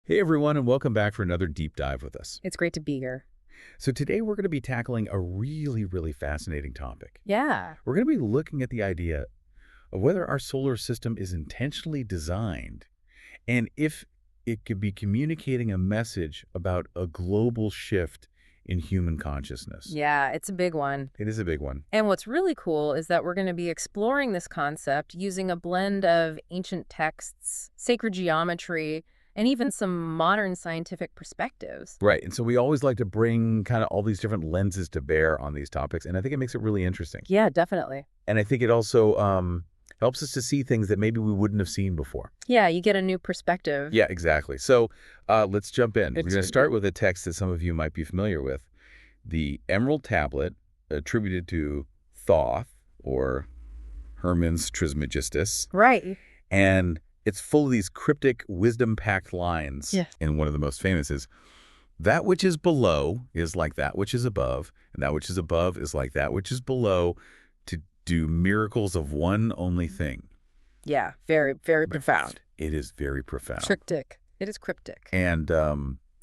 Hey everyone, and welcome back for another deep dive with us. It's great to be here. So today we're going to be tackling a really fascinating topic. Yeah. We're going to be looking at the idea of whether our solar system is intentionally designed and if it could be communicating a message about a global shift in human consciousness. Yeah, it's a big one. It is a big one. And what's really cool is that we're going to be exploring this concept using a blend of ancient texts, sacred geometry, and even some modern scientific perspectives. Right, and so we always like to bring kind of all these different lenses to bear on these topics, and I think it makes it really interesting. Yeah, definitely. And I think it also helps us to see things that maybe we wouldn't have seen before. Yeah, you get a new perspective. Yeah, exactly. So let's jump in. We're It's going to start with a text that some of you might be familiar with. The Emerald Tablet, attributed to Thoth, or Hermes Trismegistus. Right. And it's full of these cryptic, wisdom-packed lines. Yeah. And one of the most famous is, that which is below is like that which is above, and that which is above is like that which is below, to do miracles of one only thing. Yeah, very profound. It is very profound. Cryptic. It is cryptic. And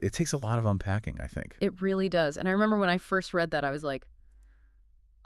it takes a lot of unpacking, I think. It really does. And I remember when I first read that, I was like,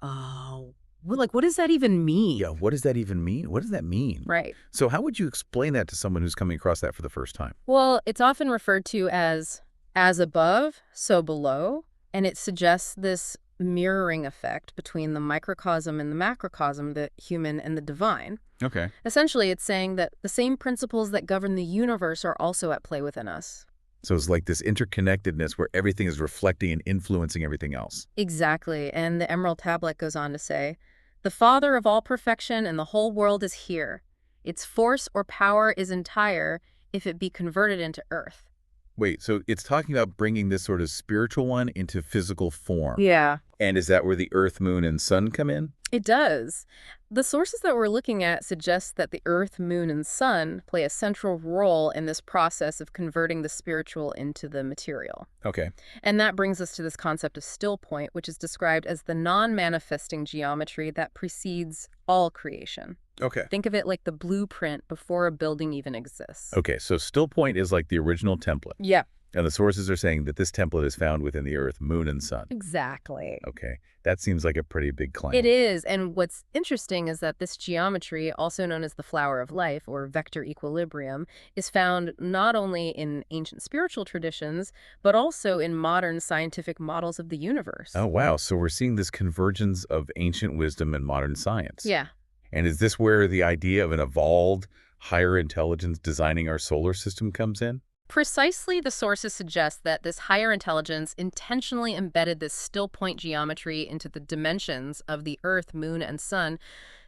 oh, well, like, what does that even mean? Yeah, what does that even mean? What does that mean? Right. So how would you explain that to someone who's coming across that for the first time? Well, it's often referred to as above, so below, and it suggests this mirroring effect between the microcosm and the macrocosm, the human and the divine. Okay. Essentially, it's saying that the same principles that govern the universe are also at play within us. So it's like this interconnectedness where everything is reflecting and influencing everything else. Exactly. And the Emerald Tablet goes on to say, "The Father of all perfection and the whole world is here. Its force or power is entire if it be converted into earth." Wait, so it's talking about bringing this sort of spiritual one into physical form. Yeah. And is that where the earth, moon, and sun come in? It does. The sources that we're looking at suggest that the Earth, Moon, and Sun play a central role in this process of converting the spiritual into the material. Okay. And that brings us to this concept of still point, which is described as the non-manifesting geometry that precedes all creation. Okay. Think of it like the blueprint before a building even exists. Okay, so still point is like the original template. Yeah, And the sources are saying that this template is found within the earth, moon, and sun. exactly. Okay. That seems like a pretty big claim. It is, and what's interesting is that this geometry, also known as the flower of life or vector equilibrium, is found not only in ancient spiritual traditions, but also in modern scientific models of the universe. Oh, wow. So we're seeing this convergence of ancient wisdom and modern science. Yeah. And is this where the idea of an evolved, higher intelligence designing our solar system comes in? Precisely, the sources suggest that this higher intelligence intentionally embedded this still point geometry into the dimensions of the Earth, Moon, and Sun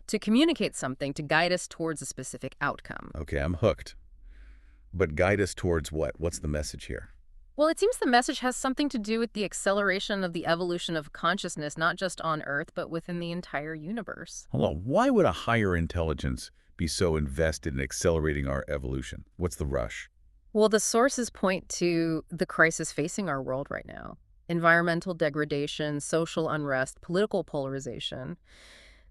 to communicate something, to guide us towards a specific outcome. Okay, I'm hooked. But guide us towards what? What's the message here? Well, it seems the message has something to do with the acceleration of the evolution of consciousness, not just on Earth, but within the entire universe. Hold on. Why would a higher intelligence be so invested in accelerating our evolution? What's the rush? Well, the sources point to the crisis facing our world right now. Environmental degradation, social unrest, political polarization.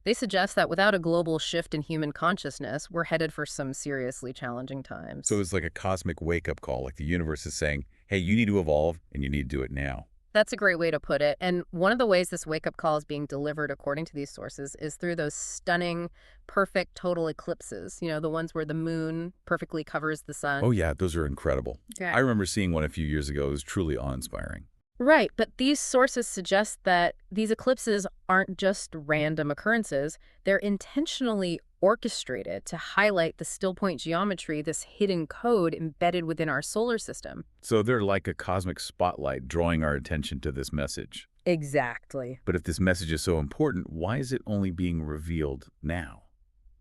They suggest that without a global shift in human consciousness, we're headed for some seriously challenging times. So it's like a cosmic wake-up call, like the universe is saying, hey, you need to evolve, and you need to do it now. That's a great way to put it. And one of the ways this wake-up call is being delivered, according to these sources, is through those stunning, perfect total eclipses. You know, the ones where the moon perfectly covers the sun. Oh, yeah, those are incredible. Yeah. I remember seeing one a few years ago. It was truly awe-inspiring. Right, but these sources suggest that these eclipses aren't just random occurrences. They're intentionally orchestrated to highlight the still point geometry, this hidden code embedded within our solar system. So they're like a cosmic spotlight drawing our attention to this message. Exactly. But if this message is so important, why is it only being revealed now?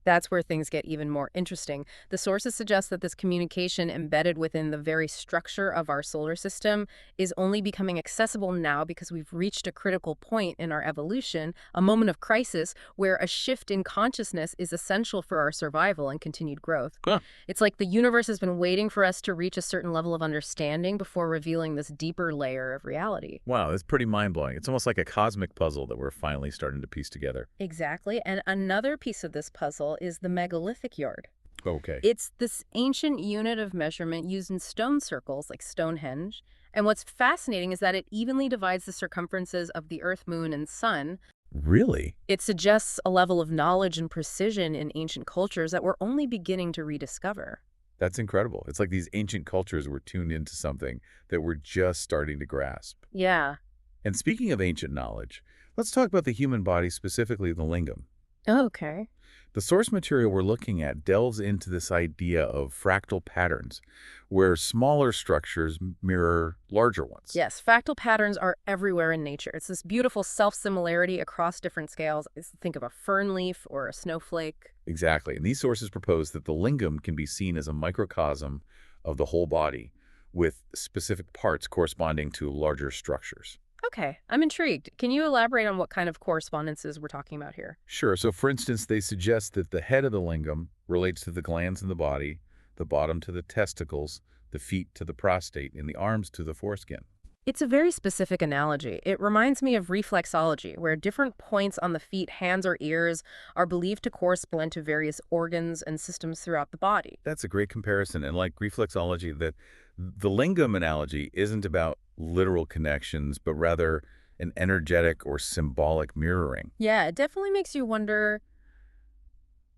That's where things get even more interesting. The sources suggest that this communication embedded within the very structure of our solar system is only becoming accessible now because we've reached a critical point in our evolution, a moment of crisis where a shift in consciousness is essential for our survival and continued growth. Huh. It's like the universe has been waiting for us to reach a certain level of understanding before revealing this deeper layer of reality. Wow, that's pretty mind-blowing. It's almost like a cosmic puzzle that we're finally starting to piece together. Exactly. And another piece of this puzzle is the megalithic yard. Okay. It's this ancient unit of measurement used in stone circles like Stonehenge. And what's fascinating is that it evenly divides the circumferences of the Earth, Moon, and Sun. Really? It suggests a level of knowledge and precision in ancient cultures that we're only beginning to rediscover. That's incredible. It's like these ancient cultures were tuned into something that we're just starting to grasp. Yeah. And speaking of ancient knowledge, let's talk about the human body, specifically the lingam. Okay. The source material we're looking at delves into this idea of fractal patterns, where smaller structures mirror larger ones. Yes, fractal patterns are everywhere in nature. It's this beautiful self-similarity across different scales. Think of a fern leaf or a snowflake. Exactly. And these sources propose that the lingam can be seen as a microcosm of the whole body, with specific parts corresponding to larger structures. Okay, I'm intrigued. Can you elaborate on what kind of correspondences we're talking about here? Sure. So, for instance, they suggest that the head of the lingam relates to the glands in the body, the bottom to the testicles, the feet to the prostate, and the arms to the foreskin. It's a very specific analogy. It reminds me of reflexology, where different points on the feet, hands, or ears are believed to correspond to various organs and systems throughout the body. That's a great comparison. And like reflexology, that the lingam analogy isn't about literal connections, but rather an energetic or symbolic mirroring. Yeah, it definitely makes you wonder,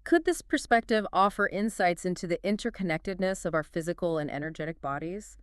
could this perspective offer insights into the interconnectedness of our physical and energetic bodies?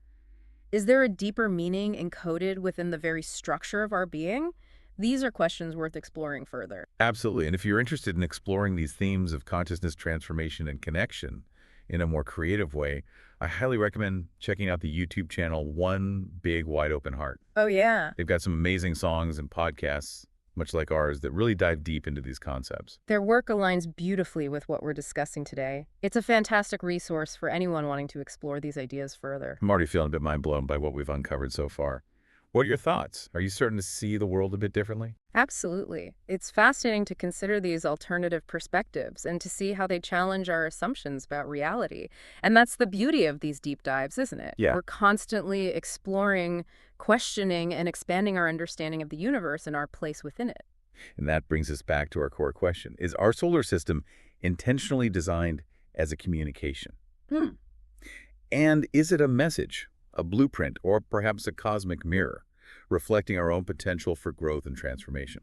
Is there a deeper meaning encoded within the very structure of our being? These are questions worth exploring further. Absolutely. And if you're interested in exploring these themes of consciousness transformation and connection in a more creative way, I highly recommend checking out the YouTube channel One Big Wide Open Heart. Oh, yeah. They've got some amazing songs and podcasts, much like ours, that really dive deep into these concepts. Their work aligns beautifully with what we're discussing today. It's a fantastic resource for anyone wanting to explore these ideas further. I'm already feeling a bit mind blown by what we've uncovered so far. What are your thoughts? Are you starting to see the world a bit differently? Absolutely. It's fascinating to consider these alternative perspectives and to see how they challenge our assumptions about reality. And that's the beauty of these deep dives, isn't it? Yeah. We're constantly exploring, questioning, and expanding our understanding of the universe and our place within it. And that brings us back to our core question. Is our solar system intentionally designed as a communication? Hmm. And is it a message, a blueprint, or perhaps a cosmic mirror, reflecting our own potential for growth and transformation?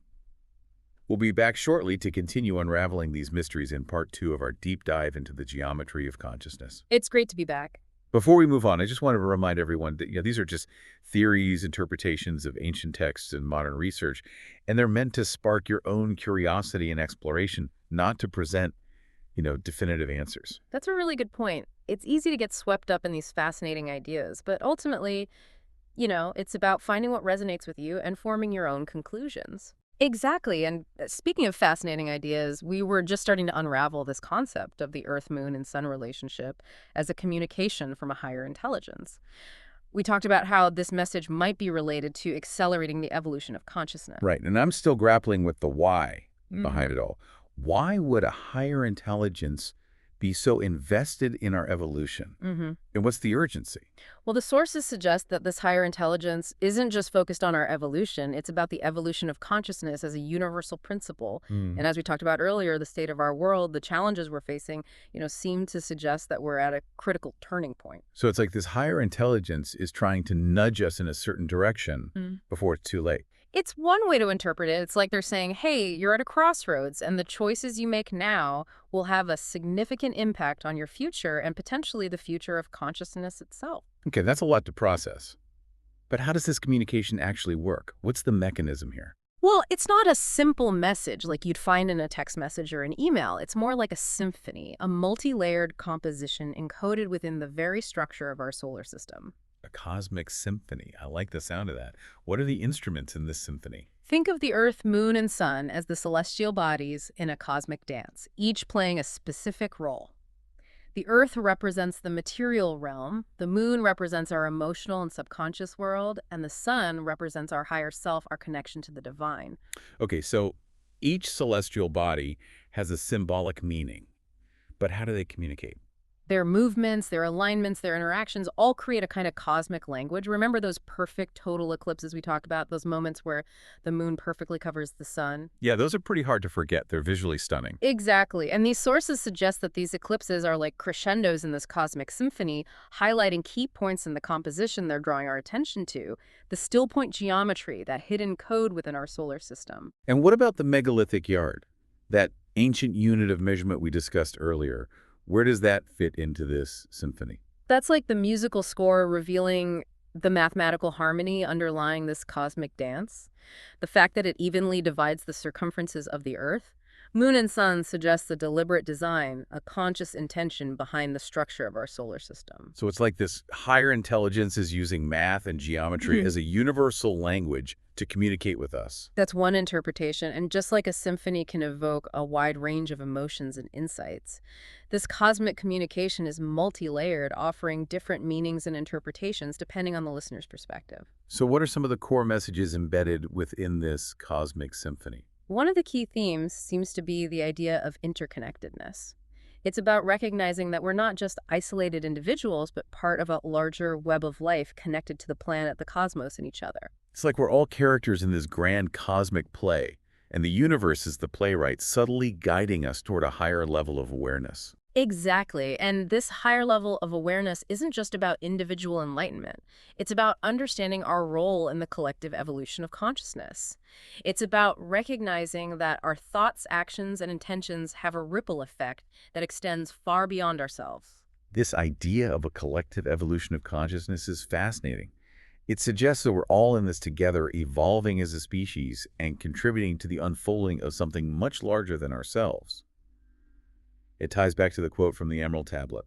We'll be back shortly to continue unraveling these mysteries in part 2 of our deep dive into the geometry of consciousness. It's great to be back. Before we move on, I just wanted to remind everyone that these are just theories, interpretations of ancient texts and modern research, and they're meant to spark your own curiosity and exploration, not to present, definitive answers. That's a really good point. It's easy to get swept up in these fascinating ideas, but ultimately, it's about finding what resonates with you and forming your own conclusions. Exactly. And speaking of fascinating ideas, we were just starting to unravel this concept of the Earth, Moon, and Sun relationship as a communication from a higher intelligence. We talked about how this message might be related to accelerating the evolution of consciousness. Right, and I'm still grappling with the why Mhm. behind it all. Why would a higher intelligence be so invested in our evolution? hmm And what's the urgency? Well, the sources suggest that this higher intelligence isn't just focused on our evolution, it's about the evolution of consciousness as a universal principle. Mm. And as we talked about earlier, the state of our world, the challenges we're facing, seem to suggest that we're at a critical turning point. So it's like this higher intelligence is trying to nudge us in a certain direction Mm. before it's too late. It's one way to interpret it. It's like they're saying, hey, you're at a crossroads, and the choices you make now will have a significant impact on your future and potentially the future of consciousness itself. Okay, that's a lot to process. But how does this communication actually work? What's the mechanism here? Well, it's not a simple message like you'd find in a text message or an email. It's more like a symphony, a multi-layered composition encoded within the very structure of our solar system. A cosmic symphony. I like the sound of that. What are the instruments in this symphony? Think of the Earth, Moon, and Sun as the celestial bodies in a cosmic dance, each playing a specific role. The Earth represents the material realm, the Moon represents our emotional and subconscious world, and the Sun represents our higher self, our connection to the divine. Okay, so each celestial body has a symbolic meaning. But how do they communicate? Their movements, their alignments, their interactions all create a kind of cosmic language. Remember those perfect total eclipses we talked about, those moments where the moon perfectly covers the sun? Yeah, those are pretty hard to forget. They're visually stunning. Exactly. And these sources suggest that these eclipses are like crescendos in this cosmic symphony, highlighting key points in the composition they're drawing our attention to, the still point geometry, that hidden code within our solar system. And what about the megalithic yard? That ancient unit of measurement we discussed earlier. Where does that fit into this symphony? That's like the musical score revealing the mathematical harmony underlying this cosmic dance. The fact that it evenly divides the circumferences of the Earth. Moon and sun suggests a deliberate design, a conscious intention behind the structure of our solar system. So it's like this higher intelligence is using math and geometry as a universal language to communicate with us. That's one interpretation, and just like a symphony can evoke a wide range of emotions and insights, this cosmic communication is multi-layered, offering different meanings and interpretations depending on the listener's perspective. So what are some of the core messages embedded within this cosmic symphony? One of the key themes seems to be the idea of interconnectedness. It's about recognizing that we're not just isolated individuals, but part of a larger web of life connected to the planet, the cosmos, and each other. It's like we're all characters in this grand cosmic play, and the universe is the playwright subtly guiding us toward a higher level of awareness. Exactly. And this higher level of awareness isn't just about individual enlightenment. It's about understanding our role in the collective evolution of consciousness. It's about recognizing that our thoughts, actions, and intentions have a ripple effect that extends far beyond ourselves. This idea of a collective evolution of consciousness is fascinating. It suggests that we're all in this together, evolving as a species and contributing to the unfolding of something much larger than ourselves. It ties back to the quote from the Emerald Tablet.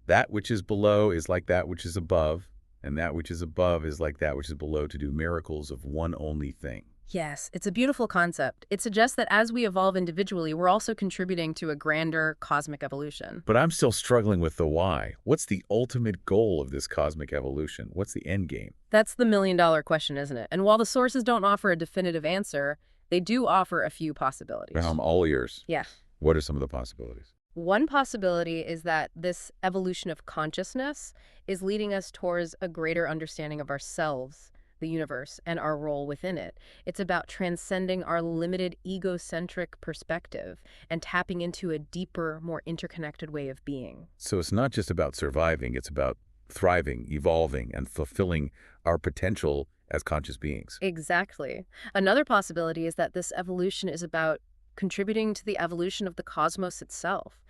That which is below is like that which is above, and that which is above is like that which is below to do miracles of one only thing. Yes, it's a beautiful concept. It suggests that as we evolve individually, we're also contributing to a grander cosmic evolution. But I'm still struggling with the why. What's the ultimate goal of this cosmic evolution? What's the end game? That's the million-dollar question, isn't it? And while the sources don't offer a definitive answer, they do offer a few possibilities. I'm all ears. Yeah. What are some of the possibilities? One possibility is that this evolution of consciousness is leading us towards a greater understanding of ourselves, the universe, and our role within it. It's about transcending our limited egocentric perspective and tapping into a deeper, more interconnected way of being. So it's not just about surviving, it's about thriving, evolving, and fulfilling our potential as conscious beings. Exactly. Another possibility is that this evolution is about contributing to the evolution of the cosmos itself.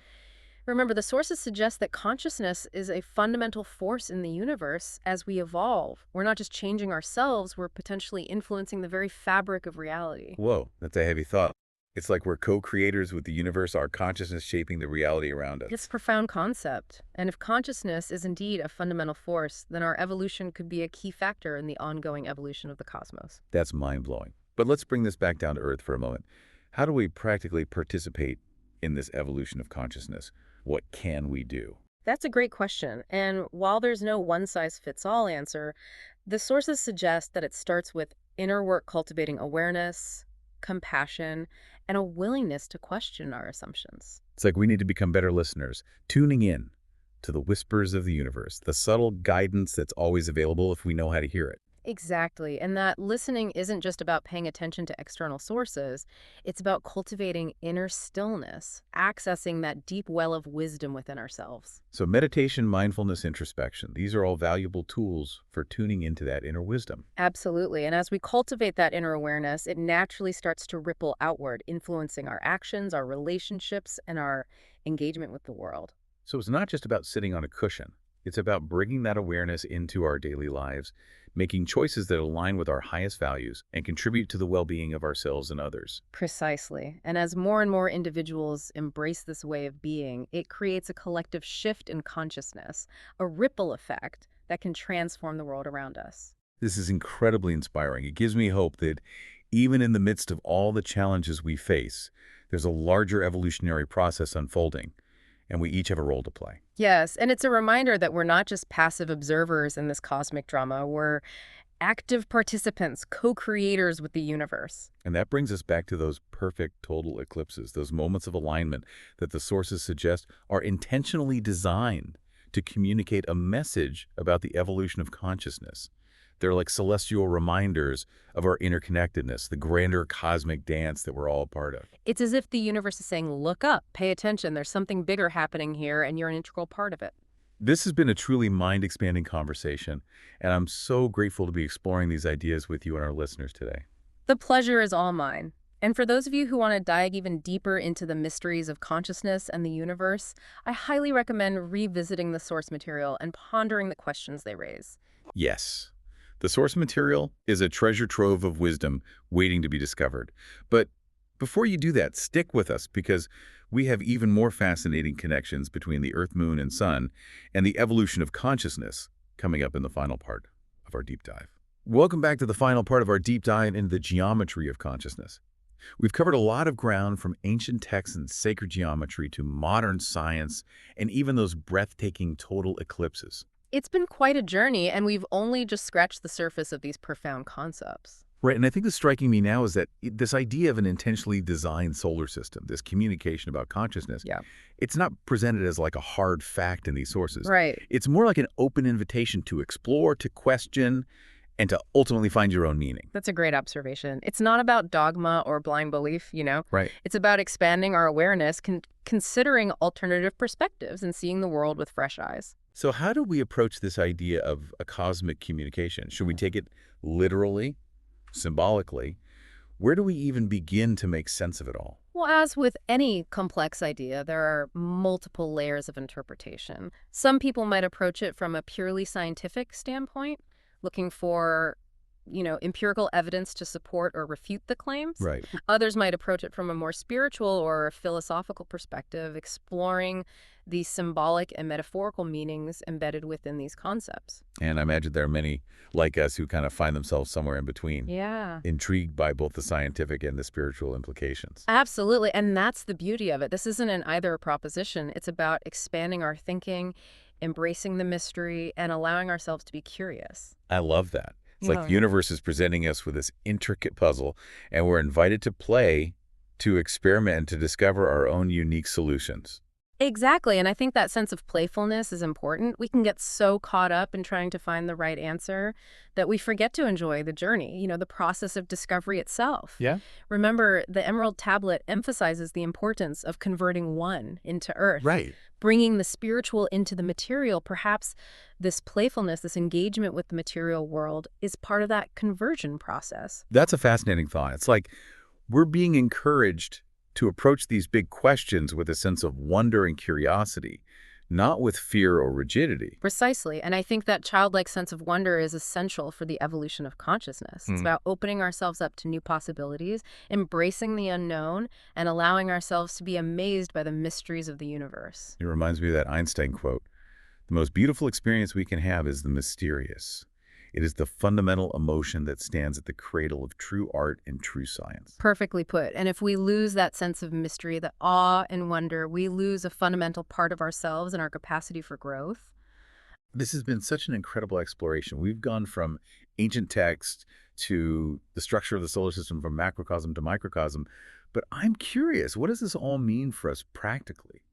Remember, the sources suggest that consciousness is a fundamental force in the universe as we evolve. We're not just changing ourselves, we're potentially influencing the very fabric of reality. Whoa, that's a heavy thought. It's like we're co-creators with the universe, our consciousness shaping the reality around us. It's a profound concept. And if consciousness is indeed a fundamental force, then our evolution could be a key factor in the ongoing evolution of the cosmos. That's mind-blowing. But let's bring this back down to earth for a moment. How do we practically participate in this evolution of consciousness? What can we do? That's a great question. And while there's no one-size-fits-all answer, the sources suggest that it starts with inner work cultivating awareness, compassion, and a willingness to question our assumptions. It's like we need to become better listeners, tuning in to the whispers of the universe, the subtle guidance that's always available if we know how to hear it. Exactly. And that listening isn't just about paying attention to external sources. It's about cultivating inner stillness, accessing that deep well of wisdom within ourselves. So meditation, mindfulness, introspection, these are all valuable tools for tuning into that inner wisdom. Absolutely. And as we cultivate that inner awareness, it naturally starts to ripple outward, influencing our actions, our relationships, and our engagement with the world. So it's not just about sitting on a cushion. It's about bringing that awareness into our daily lives, making choices that align with our highest values and contribute to the well-being of ourselves and others. Precisely. And as more and more individuals embrace this way of being, it creates a collective shift in consciousness, a ripple effect that can transform the world around us. This is incredibly inspiring. It gives me hope that even in the midst of all the challenges we face, there's a larger evolutionary process unfolding, and we each have a role to play. Yes, and it's a reminder that we're not just passive observers in this cosmic drama. We're Active participants, co-creators with the universe. And that brings us back to those perfect total eclipses, those moments of alignment that the sources suggest are intentionally designed to communicate a message about the evolution of consciousness. They're like celestial reminders of our interconnectedness, the grander cosmic dance that we're all a part of. It's as if the universe is saying, look up, pay attention, there's something bigger happening here, and you're an integral part of it. This has been a truly mind-expanding conversation, and I'm so grateful to be exploring these ideas with you and our listeners today. The pleasure is all mine. And for those of you who want to dive even deeper into the mysteries of consciousness and the universe, I highly recommend revisiting the source material and pondering the questions they raise. Yes, the source material is a treasure trove of wisdom waiting to be discovered. But before you do that, stick with us because we have even more fascinating connections between the Earth, Moon, and Sun and the evolution of consciousness coming up in the final part of our deep dive. Welcome back to the final part of our deep dive into the geometry of consciousness. We've covered a lot of ground from ancient texts and sacred geometry to modern science and even those breathtaking total eclipses. It's been quite a journey, and we've only just scratched the surface of these profound concepts. Right, and I think what's striking me now is that this idea of an intentionally designed solar system, this communication about consciousness, Yeah. it's not presented as like a hard fact in these sources. Right. It's more like an open invitation to explore, to question, and to ultimately find your own meaning. That's a great observation. It's not about dogma or blind belief, you know? Right. It's about expanding our awareness, considering alternative perspectives, and seeing the world with fresh eyes. So how do we approach this idea of a cosmic communication? Should we take it literally, symbolically? Where do we even begin to make sense of it all? Well, as with any complex idea, there are multiple layers of interpretation. Some people might approach it from a purely scientific standpoint, looking for, empirical evidence to support or refute the claims. Right. Others might approach it from a more spiritual or philosophical perspective, exploring the symbolic and metaphorical meanings embedded within these concepts. And I imagine there are many like us who kind of find themselves somewhere in between, Yeah. intrigued by both the scientific and the spiritual implications. Absolutely, and that's the beauty of it. This isn't an either proposition. It's about expanding our thinking, embracing the mystery, and allowing ourselves to be curious. I love that. It's like Yeah. the universe is presenting us with this intricate puzzle, and we're invited to play, to experiment, and to discover our own unique solutions. Exactly, and I think that sense of playfulness is important. We can get so caught up in trying to find the right answer that we forget to enjoy the journey, the process of discovery itself. Yeah. Remember, the Emerald Tablet emphasizes the importance of converting one into earth. Right. Bringing the spiritual into the material. Perhaps this playfulness, this engagement with the material world is part of that conversion process. That's a fascinating thought. It's like we're being encouraged to approach these big questions with a sense of wonder and curiosity, not with fear or rigidity. Precisely. And I think that childlike sense of wonder is essential for the evolution of consciousness. It's about opening ourselves up to new possibilities, embracing the unknown, and allowing ourselves to be amazed by the mysteries of the universe. It reminds me of that Einstein quote, "The most beautiful experience we can have is the mysterious. It is the fundamental emotion that stands at the cradle of true art and true science." Perfectly put. And if we lose that sense of mystery, the awe and wonder, we lose a fundamental part of ourselves and our capacity for growth. This has been such an incredible exploration. We've gone from ancient text to the structure of the solar system, from macrocosm to microcosm. But I'm curious, what does this all mean for us practically?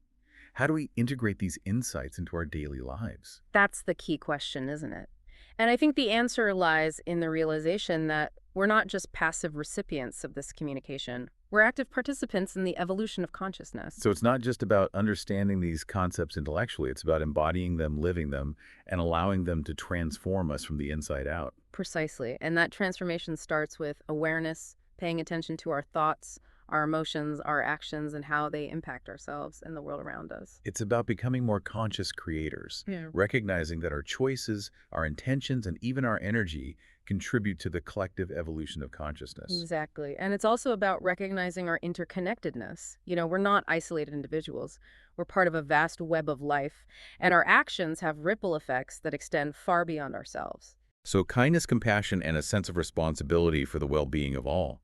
How do we integrate these insights into our daily lives? That's the key question, isn't it? And I think the answer lies in the realization that we're not just passive recipients of this communication. We're active participants in the evolution of consciousness. So it's not just about understanding these concepts intellectually. It's about embodying them, living them, and allowing them to transform us from the inside out. Precisely. And that transformation starts with awareness, paying attention to our thoughts, our emotions, our actions, and how they impact ourselves and the world around us. It's about becoming more conscious creators, Yeah. recognizing that our choices, our intentions, and even our energy contribute to the collective evolution of consciousness. Exactly. And it's also about recognizing our interconnectedness. We're not isolated individuals. We're part of a vast web of life, and our actions have ripple effects that extend far beyond ourselves. So kindness, compassion, and a sense of responsibility for the well-being of all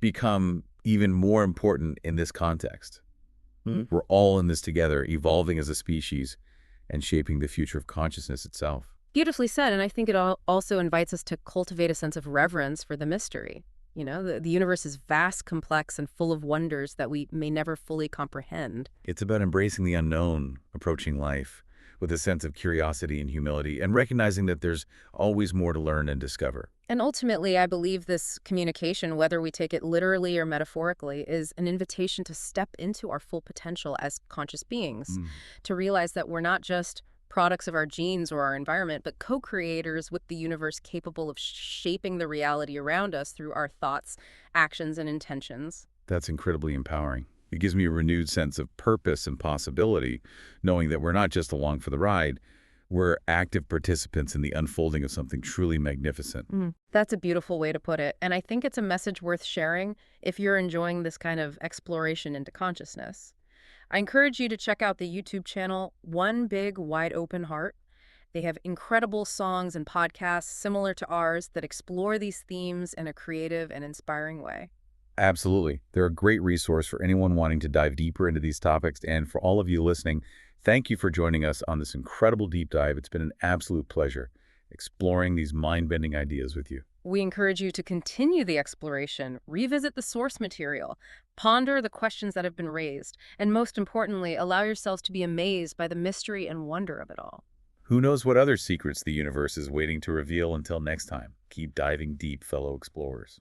become even more important in this context. We're all in this together, evolving as a species and shaping the future of consciousness itself. Beautifully said, and I think it also invites us to cultivate a sense of reverence for the mystery. The universe is vast, complex, and full of wonders that we may never fully comprehend. It's about embracing the unknown, approaching life with a sense of curiosity and humility, and recognizing that there's always more to learn and discover. And ultimately, I believe this communication, whether we take it literally or metaphorically, is an invitation to step into our full potential as conscious beings, Mm. to realize that we're not just products of our genes or our environment, but co-creators with the universe capable of shaping the reality around us through our thoughts, actions, and intentions. That's incredibly empowering. It gives me a renewed sense of purpose and possibility, knowing that we're not just along for the ride, we're active participants in the unfolding of something truly magnificent. That's a beautiful way to put it. And I think it's a message worth sharing if you're enjoying this kind of exploration into consciousness. I encourage you to check out the YouTube channel One Big Wide Open Heart. They have incredible songs and podcasts similar to ours that explore these themes in a creative and inspiring way. Absolutely. They're a great resource for anyone wanting to dive deeper into these topics. And for all of you listening, thank you for joining us on this incredible deep dive. It's been an absolute pleasure exploring these mind-bending ideas with you. We encourage you to continue the exploration, revisit the source material, ponder the questions that have been raised, and most importantly, allow yourselves to be amazed by the mystery and wonder of it all. Who knows what other secrets the universe is waiting to reveal? Until next time, keep diving deep, fellow explorers.